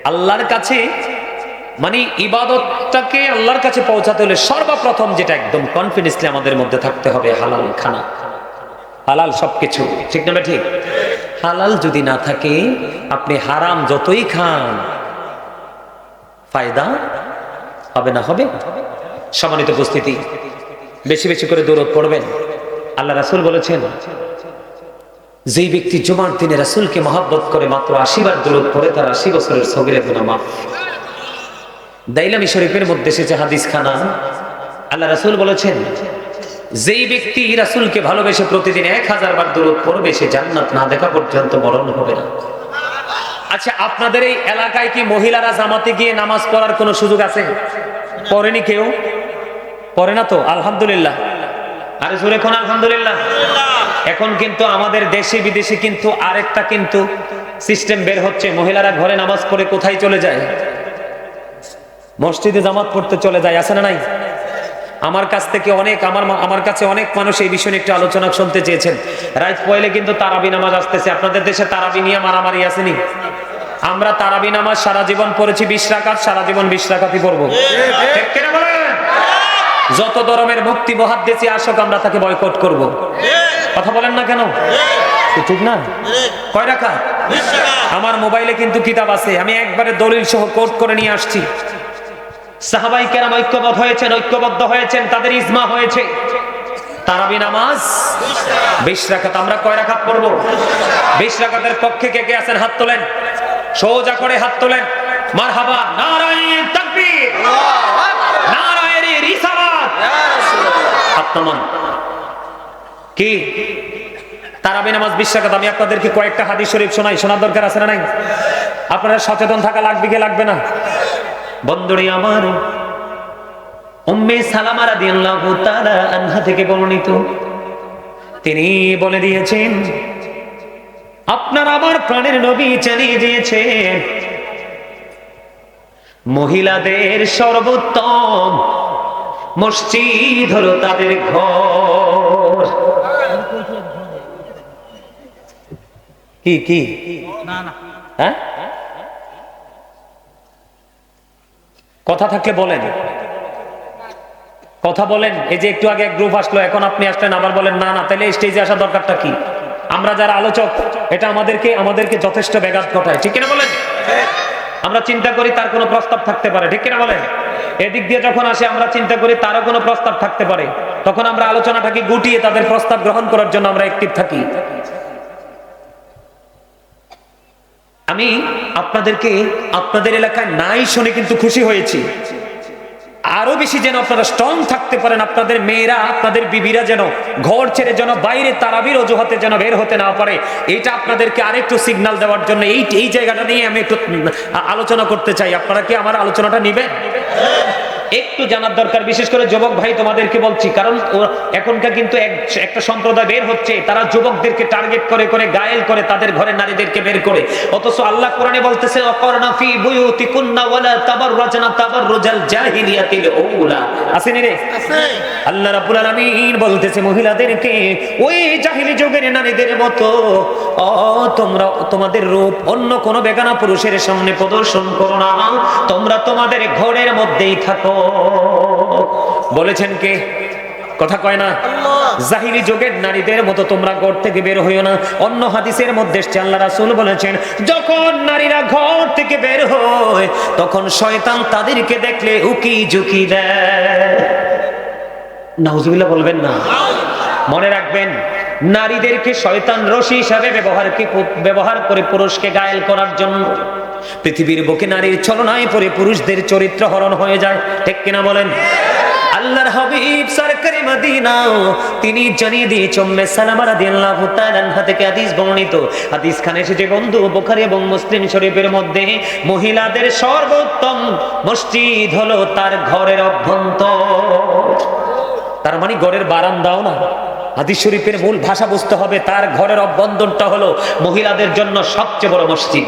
আল্লাহর কাছে মানে ইবাদতটাকে আল্লাহর কাছে পৌঁছাতে হলে সর্বপ্রথম যেটা একদম কনফিডেন্সলি আমাদের মধ্যে থাকতে হবে, হালাল খানা, হালাল সবকিছু, ঠিক না? ঠিক। হালাল যদি না থাকে আপনি হারাম যতই খান ফায়দা হবে না। হবে? সম্মানিত উপস্থিতি, বেশি বেশি করে দরুদ পড়বেন। আল্লাহ রাসূল বলেছেন যেই ব্যক্তি জুমার দিনে রাসূলকে মহব্বত করে মাত্র 80 বার দরুদ পড়ে তার 80 বছরের সগীরা গুনাহ মাফ। দাইলামি শরীফের মধ্যে এসেছে হাদিস খানা। আল্লাহ রাসূল বলেছেন যেই ব্যক্তি রাসূলকে ভালোবেসে প্রতিদিন 1000 বার দরুদ পড়বে সে জান্নাত না দেখা পর্যন্ত মরণ হবে না। আচ্ছা, আপনাদের এই এলাকায় কি মহিলারা জামাতে গিয়ে নামাজ পড়ার কোনো সুযোগ আছে? পড়েনি কেউ? পড়ে না তো? আলহামদুলিল্লাহ। আরে জোরে কোন আলহামদুলিল্লাহ। এখন কিন্তু আমাদের দেশে বিদেশে কিন্তু আরেকটা কিন্তু সিস্টেম বের হচ্ছে, মহিলারা ঘরে নামাজ পড়ে কোথায় চলে যায়? মসজিদে জামাত পড়তে চলে যায়, আছে না নাই? আমার কাছ থেকে অনেক আমার কাছে অনেক মানুষ এই বিষয়ে একটু আলোচনা শুনতে চেয়েছেন। রাত পয়লে কিন্তু তারাবি নামাজ আসতেছে। আপনাদের দেশে তারাবি নিয়ে মারামারি আসেনি? আমরা তারাবি নামাজ সারা জীবন পড়েছি 20 রাকাত, সারা জীবন 20 রাকাতই পড়বো। ঠিক কিনা বলেন? যত ধর্মের মুক্তি মুহাদ্দিসি আসুক আমরা তাকে বয়কট করব। কথা বলেন না কেন? ঠিক না? কয় রাকাত? 20 রাকাত। আমার মোবাইলে কিন্তু কিতাব আছে, আমি একবারে দলিল সহ কোট করে নিয়ে আসছি। সাহাবায়ে কেরাম ঐক্যবদ্ধ হয়েছেন, তাদের ইজমা হয়েছে তারাবি নামাজ 20 রাকাত। আমরা কয় রাকাত পড়ব? 20 রাকাতের পক্ষে কে কে আছেন হাত তোলেন, সোজা করে হাত তোলেন। মারহাবা, নারায়ে তাকবীর, নারায়ে রিসালাত। হাত নামান। কি তারাবি নামাজ 20 রাকাত। আমি আপনাদেরকে কয়েকটা হাদিস শরীফ শোনাই, শোনার দরকার আছে না নাই? আপনারা সচেতন থাকা লাগবে কি লাগবে না? বন্ধুরে আমার, উম্মে সালামা রাদিয়াল্লাহু তাআলা আনহা থেকে বর্ণিত, তিনি বলে দিয়েছেন, আপনার আমার প্রাণের নবী জানিয়ে দিয়েছেন, মহিলাদের সর্বোত্তম মসজিদ হলো তাদের ঘর। কি হ্যাঁ, কথা থাকলে বলেন, কথা বলেন। এই যে একটু আগে এক গ্রুপ আসলো, এখন আপনি আসলেন আবার বলেন না না, তাহলে স্টেজে আসা দরকারটা কি? আমরা যারা আলোচক, এটা আমাদেরকে যথেষ্ট ব্যাঘাত ঘটায়, ঠিক কিনা বলেন? আমরা চিন্তা করি তার কোনো প্রস্তাব থাকতে পারে, ঠিক কিনা বলেন? এদিক দিয়ে যখন আসে আমরা চিন্তা করি তারও কোনো প্রস্তাব থাকতে পারে, তখন আমরা আলোচনাটাকে গুটিয়ে তাদের প্রস্তাব গ্রহণ করার জন্য আমরা অ্যাক্টিভ থাকি। আমি আপনাদেরকে আপনাদের এলাকায় নাই শুনে কিন্তু খুশি হয়েছি। আরো বেশি যেন আপনারা স্ট্রং থাকতে পারেন, আপনাদের মেয়েরা, আপনাদের বিবিরা যেন ঘর ছেড়ে যেন বাইরে তারাবির অজুহাতে যেন বের হতে না পারে, এটা আপনাদেরকে আরেকটু সিগন্যাল দেওয়ার জন্য এই জায়গাটা নিয়ে আমি একটু আলোচনা করতে চাই। আপনারা কি আমার আলোচনাটা নিবেন? একটু জানার দরকার, বিশেষ করে যুবক ভাই তোমাদেরকে বলছি, কারণ এখনকার কিন্তু একটা সম্প্রদায় বের হচ্ছে, তারা যুবকদেরকে টার্গেট করে করে গায়েল করে, তাদের ঘরে নারীদেরকে বের করে। অথচ আল্লাহ কোরআনে বলতেছে, ওয়াকরনা ফি বুয়ুতিকুন্না ওয়ালা তাবাররাজনা তাবাররুজাল জাহিলিয়াতিল উলা। আসেনি রে? আছে। আল্লাহ রাব্বুল আলামিন বলতেছে মহিলাদেরকে, ওই জাহিলি যুগের নারীদের মতো তোমরা তোমাদের রূপ অন্য কোন বেগানা পুরুষের সামনে প্রদর্শন করো না, তোমরা তোমাদের ঘরের মধ্যেই থাকো। বলেছেন কে? কথা কয় না? জাহিলি যুগের নারীদের মতো তোমরা ঘর থেকে বের হইও না। অন্য হাদিসের মধ্যে আল্লাহ রাসূল বলেছেন, যখন নারীরা ঘর থেকে বের হয় তখন শয়তান তাদেরকে দেখলে উকি ঝুঁকি দেয়। নাউজুবিল্লাহ বলবেন না? মনে রাখবেন, নারীদেরকে শয়তান রশি হিসাবে ব্যবহার করে পুরুষকে ঘায়েল করার জন্য। পৃথিবীর বুকে নারীর ছলনায় পড়ে পুরুষদের চরিত্র হরণ হয়ে যায়, ঠিক কিনা বলেন? আল্লাহর হাবিব সরকারে মদিনা তিনি জানিয়ে দিয়েছেন, উম্মে সালামা রাদিয়াল্লাহু তাআলা আনহা থেকে হাদিস বর্ণিত। হাদিস খানে এসেছে বন্ধু, বুখারী এবং মুসলিম শরীফের মধ্যে, মহিলাদের সর্বোত্তম মসজিদ হলো তার ঘরের অভ্যন্তর। তার মানে ঘরের বারান্দাও না, হাদিস শরীফের মূল ভাষা বুঝতে হবে, তার ঘরের অভ্যন্তরটা হলো মহিলাদের জন্য সবচেয়ে বড় মসজিদ।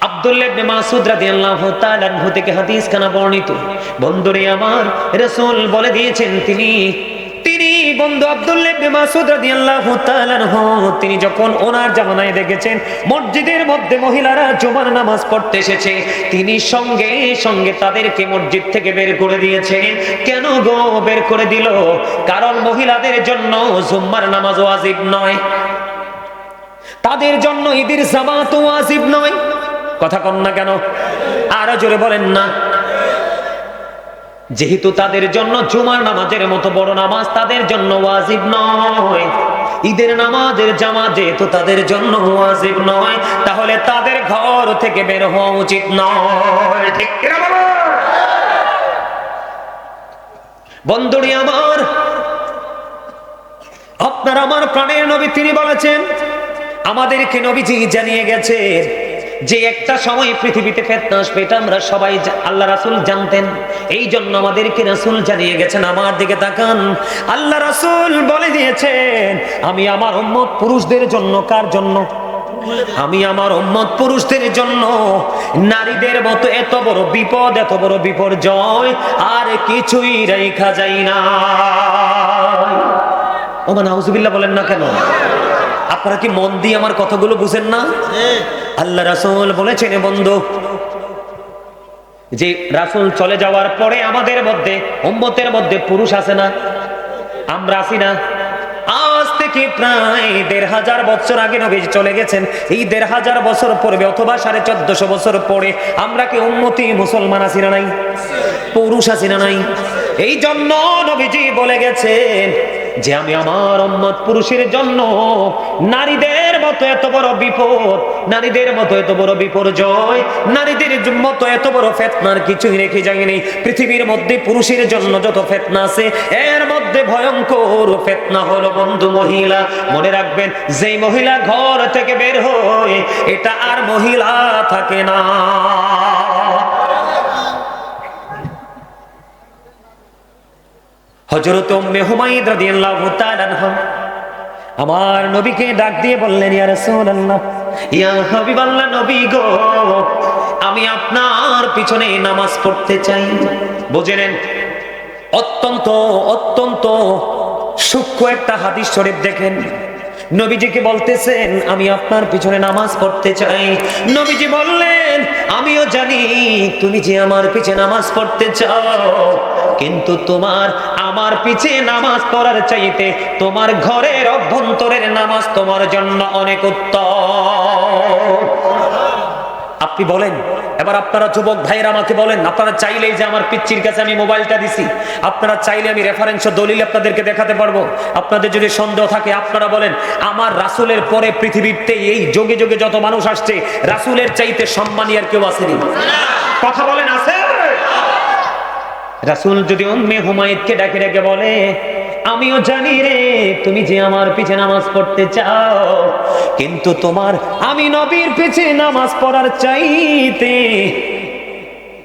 আব্দুল্লাহ ইবনে মাসউদ রাদিয়াল্লাহু তাআলা আনহু থেকে হাদিস খানা বর্ণিত। বন্ধুরে আমার, রাসূল বলে দিয়েছেন, তিনি বন্ধু আব্দুল্লাহ ইবনে মাসউদ রাদিয়াল্লাহু তাআলা আনহু তিনি যখন ওনার জামানায় দেখেছেন মসজিদের মধ্যে মহিলারা জুমার নামাজ পড়তে এসেছে, তিনি সঙ্গে সঙ্গে তাদেরকে মসজিদ থেকে বের করে দিয়েছেন। কেন গো বের করে দিল? কারণ মহিলাদের জন্য জুমার নামাজ ওয়াজিব নয়, তাদের জন্য ঈদের জামাত ওয়াজিব নয়। কথা কন না কেন? আরো জোরে বলেন না। যেহেতু তাদের জন্য জুমার নামাজের মতো বড় নামাজ তাদের জন্য ওয়াজিব নয়, ঈদের নামাজের জামাত যেহেতু তাদের জন্য ওয়াজিব নয়, তাহলে তাদের ঘর থেকে বের হওয়া উচিত নয়, ঠিক কিনা বলো? বন্ধুরি আমার, আপনার আমার প্রাণের নবী তিনি বলেছেন, আমাদেরকে নবীজি জানিয়ে গেছে যে একটা সময় পৃথিবীতে ফিতনা আসবে, এটা আমরা সবাই আল্লাহ রাসূল জানতেন। এই জন্য আমাদেরকে রাসূল জানিয়ে গেছেন। আমার দিকে তাকান, আল্লাহ রাসূল বলে দিয়েছেন, আমি আমার উম্মত পুরুষদের জন্য, কার জন্য? আমি আমার উম্মত পুরুষদের জন্য নারীদের মতো এত বড় বিপদ, এত বড় বিপর্যয় আর কিছুই রাখা যায় না। ও মানে নাউজুবিল্লাহ বলেন না কেন? আপনারা কি মন দিয়ে আমার কথাগুলো বুঝেন না? আল্লাহ রাসূল বলেছেন, বন্ধু, যে রাসূল চলে যাওয়ার পরে আমাদের মধ্যে উম্মতের মধ্যে পুরুষ আছে না? আমরা আছি না? আজ থেকে প্রায় ১৫০০ বছর আগে নবীজি চলে গেছেন। এই ১৫০০ বছর পূর্বে অথবা ১৪৫০ বছর পরে আমরা কি উম্মতি মুসলমান আছি না নাই? পুরুষ আছি না নাই? এই জন্য নবীজি বলে গেছেন যে আমি আমার উম্মত পুরুষের জন্য নারীদের মতো এত বড় বিপদ, নারীদের মতো এত বড় বিপর্যয়, নারীদের মতো এত বড় ফিতনার কিছুই রেখে যায়নি। পৃথিবীর মধ্যে পুরুষের জন্য যত ফিতনা আছে, এর মধ্যে ভয়ঙ্কর ফিতনা হলো বন্ধু মহিলা। মনে রাখবেন, যেই মহিলা ঘর থেকে বের হয়, এটা আর মহিলা থাকে না। হযরত উম্মে হুমায়রা রাদিয়াল্লাহু তাআলা আনহা আমার নবীকে ডাক দিয়ে বললেন, ইয়া রাসূলুল্লাহ, ইয়া হাবিবাল্লাহ, নবী গো, আমি আপনার পিছনে নামাজ পড়তে চাই। বুঝে নেন, অত্যন্ত অত্যন্ত সূক্ষ্ম একটা হাদিস শরীফ দেখেন। নবীজিকে বলতেছেন, আমি আপনার পিছনে নামাজ পড়তে চাই। নবীজি বললেন, আমিও জানি তুমি যে আমার পিছে নামাজ পড়তে চাও, কিন্তু তোমার আমার পিছে নামাজ পড়ার চাইতে তোমার ঘরের অভ্যন্তরের নামাজ তোমার জন্য অনেক উত্তম। আপনি বলেন, এবার আপনারা যুবক ভাইয়েরা আমাকে বলেন, আপনারা চাইলেই যে আমার পিচ্চির কাছে আমি মোবাইলটা দিছি, আপনারা চাইলে আমি রেফারেন্স ও দলিল আপনাদেরকে দেখাতে পারবো। আপনাদের যদি সন্দেহ থাকে আপনারা বলেন, আমার রাসূলের পরে পৃথিবীতে এই যুগে যুগে যত মানুষ আসছে, রাসূলের চাইতে সম্মানী আর কেউ আসেনি? কথা বলেন, আছে? রাসূল যদি উম্মে হুমায়রাকে ডাকে ডেকে বলে, আমিও জানি রে তুমি যে আমার পিছে নামাজ পড়তে চাও, কিন্তু তোমার আমি নবীর পিছে নামাজ পড়ার চাইতে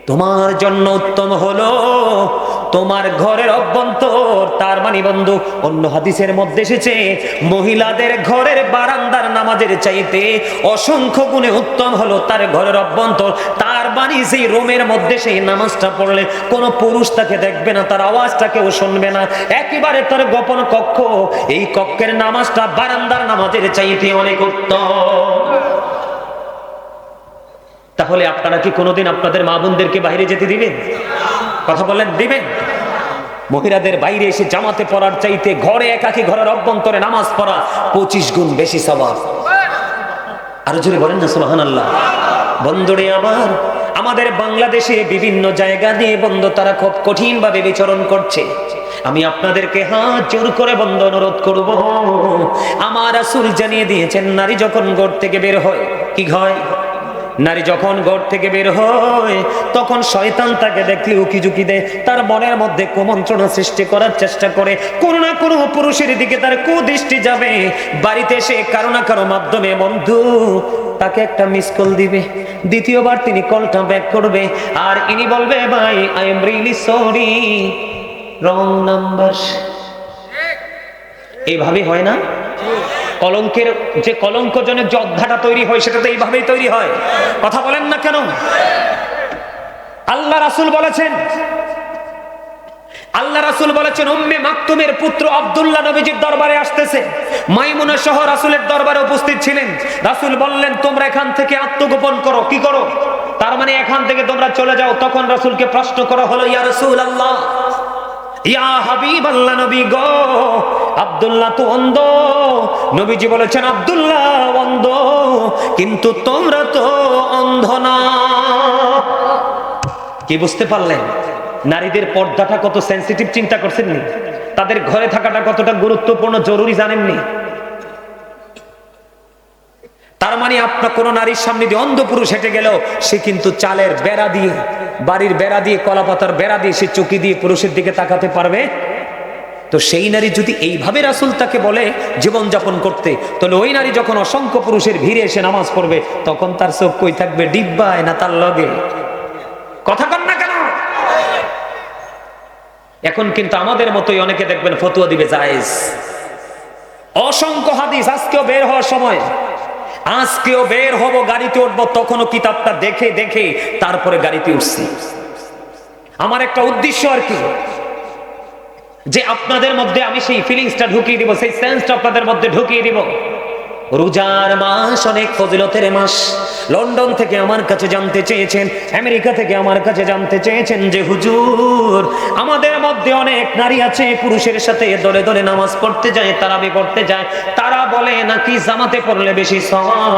তোমার জন্য উত্তম হলো তোমার ঘরের অভ্যন্তর। তার মানে বন্ধু, অন্য হাদিসের মধ্যে এসেছে, মহিলাদের ঘরের বারান্দার নামাজের চাইতে অসংখ্য গুণে উত্তম হলো তার ঘরের অভ্যন্তর। তার মানে সেই রুমের মধ্যে সেই নামাজটা পড়লে কোনো পুরুষ তাকে দেখবে না, তার আওয়াজটা কেউ শুনবে না, একেবারে তার গোপন কক্ষ, এই কক্ষের নামাজটা বারান্দার নামাজের চাইতে অনেক উত্তম। তাহলে আপনারা কি কোনোদিন আপনাদের মা বোনদেরকে বাইরে যেতে দিবেন? কথা বলেন, দিবেন? মহিলাদের বাইরে এসে জামাতে পড়ার চাইতে ঘরে একাকী ঘরের অভ্যন্তরে নামাজ পড়া 25 গুণ বেশি সওয়াব। আরো জোরে বলেন না সুবহানাল্লাহ। বন্ধুরে আমার, আমাদের বাংলাদেশে বিভিন্ন জায়গা দিয়ে বন্ধু তারা খুব কঠিন ভাবে বিচরণ করছে। আমি আপনাদেরকে হাত জোর করে বন্ধু অনুরোধ করব, আমার রাসূল জানিয়ে দিয়েছেন, নারী যখন ঘর থেকে বের হয়, কি হয়? নারী যখন ঘর থেকে বের হয়, তখন শয়তান তাকে দেখলে উকিঝুঁকি দেয়, তার মনের মধ্যে কুমন্ত্রণা সৃষ্টি করার চেষ্টা করে, কোনো না কোনো পুরুষের দিকে তার কুদৃষ্টি যাবে। বাড়িতে এসে কারো না কারো মাধ্যমে বন্ধু তাকে একটা মিস কল দিবে, দ্বিতীয়বার তিনি কলটা ব্যাক করবে, আর ইনি বলবে, ভাই I am really sorry, wrong number. এইভাবে হয় না? কলঙ্কের যে কলঙ্কজনক যে অধ্যায়টা তৈরি হয়, সেটা তো এইভাবেই তৈরি হয়। কথা বলেন না কেন? আল্লাহ রাসূল বলেছেন, আল্লাহ রাসূল বলেছেন, উম্মে মাকতুমের পুত্র আব্দুল্লাহ নবীজির দরবারে আসতেছে। মাইমুনা সহ রাসূলের দরবারে উপস্থিত ছিলেন। রাসূল বললেন, তোমরা এখান থেকে আত্মগোপন করো। কি করো? তার মানে এখান থেকে তোমরা চলে যাও। তখন রাসূলকে প্রশ্ন করা হলো, ইয়া রাসূলুল্লাহ, ইয়া হাবিবাল্লাহ, নবী গো, আব্দুল্লাহ তো অন্ধ। নবীজি বলেছেন, আব্দুল্লাহ অন্ধ, কিন্তু তোমরা তো অন্ধ না। কি বুঝতে পারলেন? নারীদের পর্দাটা কত সেনসিটিভ চিন্তা করছেননি? তাদের ঘরে থাকাটা কতটা গুরুত্বপূর্ণ জরুরি জানেননি? তার মানে আপনার কোন নারীর সামনে দিয়ে অন্ধ পুরুষ হেঁটে গেল, সে কিন্তু চালের বেড়া দিয়ে, বাড়ির বেড়া দিয়ে, কলাপাতার বেড়া দিয়ে সে চকি দিয়ে পুরুষের দিকে তাকাতে পারবে? তো সেই নারী যদি এইভাবে রাসূল তাকে বলে জীবনযাপন করতে, তাহলে ওই নারী যখন অসংখ্য পুরুষের ভিড়ে এসে নামাজ পড়বে, তখন তার চোখ কই থাকবে? ডিব্বায় না তার লগে? কথা কন না কেন? এখন কিন্তু আমাদের মতোই অনেকে দেখবেন ফতোয়া দিবে জায়েজ। অসংখ্য হাদিস, আজকেও বের হওয়ার সময়, আজকেও বের হব, গাড়িতে উঠবো, তখনও কিতাবটা দেখে দেখে তারপরে গাড়িতে উঠছি। আমার একটা উদ্দেশ্য আর কি, যে আপনাদের মধ্যে আমি সেই ফিলিংসটা ঢুকিয়ে দিব, সেই সেন্সটা আপনাদের মধ্যে ঢুকিয়ে দিব। রোজার মাস অনেক ফজিলতের মাস, লন্ডন থেকে আমার কাছে জানতে চেয়েছেন, আমেরিকা থেকে আমার কাছে জানতে চেয়েছেন যে হুজুর, আমাদের মধ্যে অনেক নারী আছে পুরুষের সাথে দলে দলে নামাজ পড়তে যায়, তারাবি পড়তে যায়, তারা বলে নাকি জামাতে পড়লে বেশি সওয়াব।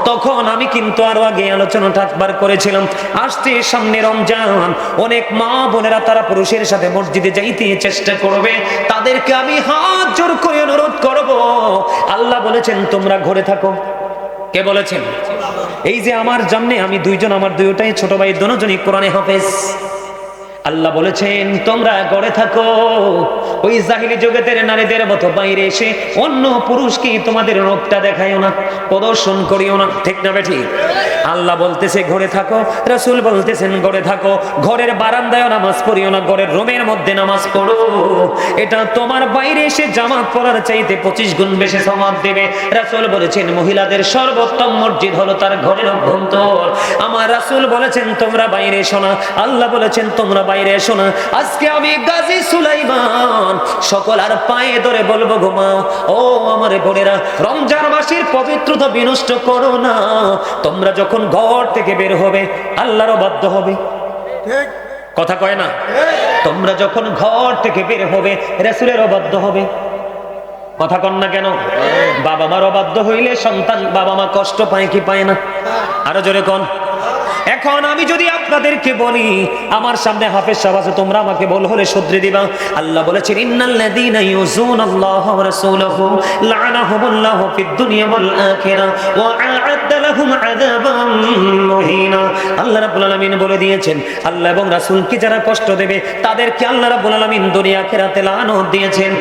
তখন আমি কিন্তু আরো আগে আলোচনাটা একবার করেছিলাম, আসছে সামনে রমজান, অনেক মা বোনেরা তারা পুরুষের সাথে মসজিদে যাইতে চেষ্টা করবে, তাদেরকে আমি হাত জোর করে অনুরোধ করব, আল্লাহ বলেছেন তোমরা ঘরে থাকো। কে বলেছেন? এই যে আমার জন্য আমি দুইজন, আমার দুইটাই ছোট ভাই, দুজনই কোরআনে হাফেজ। আল্লাহ বলেছেন তোমরা ঘরে থাকো, ওই জাহিলি জগতের নারীদের মতো বাইরে এসে অন্য পুরুষকে তোমাদের রূপটা দেখাইও না, প্রদর্শন করিও না। ঠিক না বেঠিক? আল্লাহ বলতেছে ঘরে থাকো, রাসূল বলতেছেন ঘরে থাকো, ঘরের বারান্দায় নামাজ পড়িও না, ঘরের রুমের মধ্যে নামাজ পড়ো। এটা তোমার বাইরে এসে জামাত পড়ার চাইতে 25 গুণ বেশি সওয়াব দেবে। রাসূল বলেছেন মহিলাদের সর্বোত্তম মসজিদ হলো তার ঘরের অভ্যন্তর। আমার রাসূল বলেছেন তোমরা বাইরে এসো না, আল্লাহ বলেছেন তোমরা বাইরে এসো না। আজকে আমি গাজী সুলাইমান সকল আর পায়ে ধরে বলবো গো মা, ও আমার বোনেরা, রমজান মাসের পবিত্রতা বিনষ্ট করো না। তোমরা যখন ঘর থেকে বের হবে আল্লাহরও বাধ্য হবে, ঠিক কথা কয় না? তোমরা যখন ঘর থেকে বের হবে রাসূলেরও বাধ্য হবে, কথা কন না কেন? বাবা মার অবাধ্য হইলে সন্তান বাবা মা কষ্ট পায় কি পায় না? আরো জোরে কন। এখন আমি যদি আপনাদেরকে বলি, আমার সামনে হাফেজ সাহেব আছে, তোমরা আমাকে বল হলে শুধরে দিবা। আল্লাহ বলেছেন ইন্নাল্লাযীনা ইউযুনাল্লাহা ওয়া রাসূলাহু লা'নাহুমুল্লাহু ফিদ দুনিয়া ওয়াল আখিরাহ ওয়া আ'আদ্দা লাহুম আযাবান মুহিনা। আল্লাহ রাব্বুল আলামিন বলে দিয়েছেন আল্লাহ এবং রাসূলকে যারা কষ্ট দেবে তাদেরকে আল্লাহ রাব্বুল আলামিন দুনিয়া আখিরাতে লানত দিয়েছেন।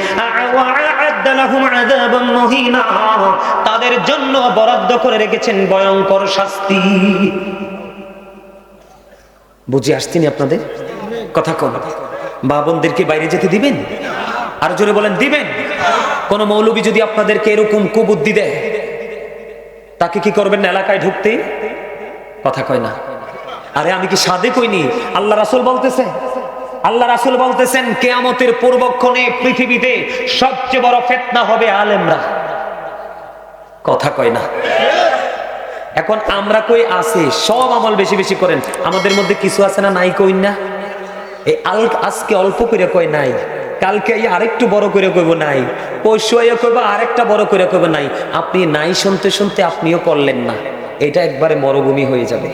ওয়া আ'আদ্দা লাহুম আযাবান মুহিনা, তাদের জন্য বরাদ্দ করে রেখেছেন ভয়ঙ্কর শাস্তি। বুঝে আসছেন আপনাদের কথা? কোন মা বোনদেরকে বাইরে যেতে দিবেন? আর জোরে বলেন দিবেন? কোন মৌলবী যদি আপনাদেরকে এরকম কুবুদ্ধি দেয়, তাকে কি করবেন? এলাকায় ঢুকতে কথা কয় না। আরে আমি কি সাদে কইনি, আল্লাহ রাসূল বলতেছে, আল্লাহ রাসূল বলতেছেন কিয়ামতের পূর্বক্ষণে পৃথিবীতে সবচেয়ে বড় ফিতনা হবে আলেমরা। কথা কয় না। এখন আমরা কই আছি সব আমল বেশি বেশি করেন, আমাদের মধ্যে কিছু আছে না নাই কই না? এই আজকে অল্প করে কয় নাই, কালকে আরেকটু বড় করে কইব নাই, পরশু কইব আরেকটা বড় করে কইব নাই। আপনি নাই শুনতে শুনতে আপনিও করলেন না, এটা একবারে মরুভূমি হয়ে যাবে।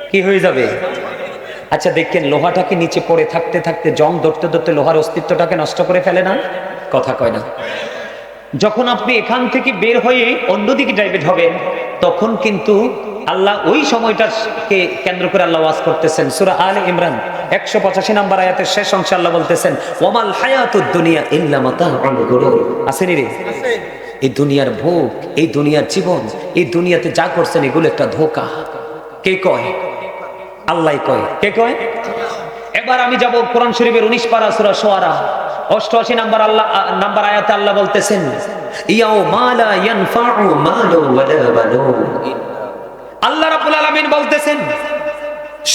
কি হয়ে যাবে? আচ্ছা দেখেন, লোহাটাকে নিচে পড়ে থাকতে থাকতে জং ধরতে ধরতে লোহার অস্তিত্বটাকে নষ্ট করে ফেলে না? কথা কয় না। যখন আপনি এখান থেকে বের হয়ে অন্যদিকে ডাইভেট হবেন, তখন কিন্তু আল্লাহ ওই সময়টাকে কেন্দ্র করে আল্লাহ ওয়াজ করতেছেন। সূরা আলে ইমরান 185 নম্বর আয়াতের শেষ অংশে আল্লাহ বলতেছেন ওয়ামাল হায়াতুদ দুনিয়া ইল্লা মাতাউল গুরুর। আসেনি রে? এই দুনিয়ার ভোগ, এই দুনিয়ার জীবন, এই দুনিয়াতে যা করছেন এগুলো একটা ধোঁকা। কে কয়? আল্লাহ কয়। কে কয়? এবার আমি যাব কোরআন শরীফের 19 পারা সূরা শুআরা 88 নাম্বার আয়াতে আল্লাহ বলতেছেন ইয়াউমা লা ইয়ানফাউ মালু ওয়ালা বানুন। আল্লাহ রাব্বুল আলামিন বলতেছেন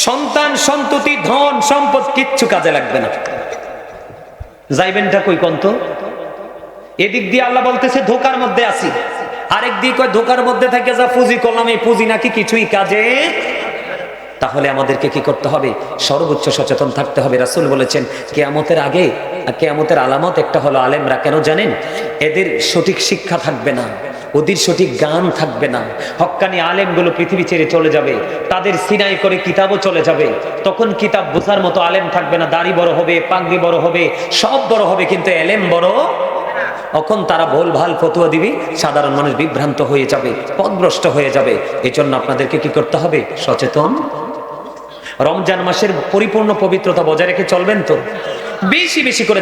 সন্তান সন্ততি ধন সম্পদ কিচ্ছু কাজে লাগবে না। যাইবেনটা কই কোন তো? এদিক দিয়ে আল্লাহ বলতেছে ধোকার মধ্যে আছি, আরেক দিক কয় ধোকার মধ্যে থেকে যা পুঁজি করলাম এই পুঁজি নাকি কিছুই কাজে। তাহলে আমাদেরকে কি করতে হবে? সর্বোচ্চ সচেতন থাকতে হবে। রাসূল বলেছেন কিয়ামতের আগে, কিয়ামতের আলামত একটা হলো আলেমরা। কেন জানেন? এদের সঠিক শিক্ষা থাকবে না, ওদের সঠিক জ্ঞান থাকবে না। হক্কানি আলেমগুলো পৃথিবী ছেড়ে চলে যাবে, তাদের সিনাই করে কিতাবও চলে যাবে। তখন কিতাব বোঝার মতো আলেম থাকবে না। দাড়ি বড় হবে, পাগড়ি বড় হবে, সব বড় হবে, কিন্তু এলেম বড়। তখন তারা ভুল ভাল ফতোয়া দিবে, সাধারণ মানুষ বিভ্রান্ত হয়ে যাবে, পথভ্রষ্ট হয়ে যাবে। এই জন্য আপনাদেরকে কি করতে হবে? সচেতন। রমজান মাসের পরিপূর্ণ পবিত্রতা বজায় রেখে চলবেন তো, বেশি বেশি করে